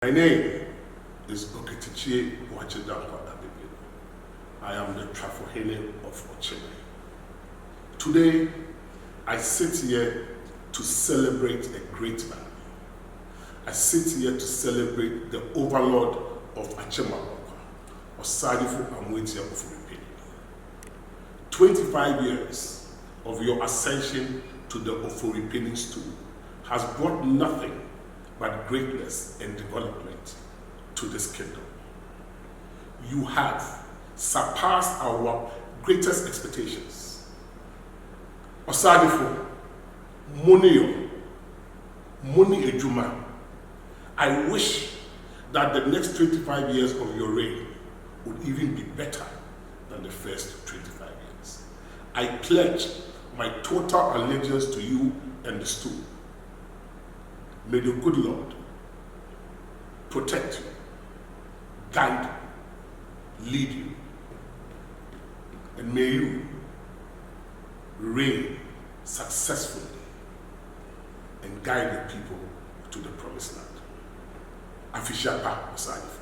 My name is Okatakyie Boakye Danquah II. I am the Twafo of Okyenhene. Today, I sit here to celebrate a great man. I sit here to celebrate the overlord of Akyem Begoro, Osadifo Amwetia of 25 years of your ascension to the Oforipeni stool has brought nothing but greatness and development to this kingdom. You have surpassed our greatest expectations. Osadifo, Money Ejuma, I wish that the next 25 years of your reign would even be better than the first 25 years. I pledge my total allegiance to you and the stool. May the good Lord protect you, guide you, lead you, and may you reign successfully and guide the people to the promised land. Afishapa Osadifo.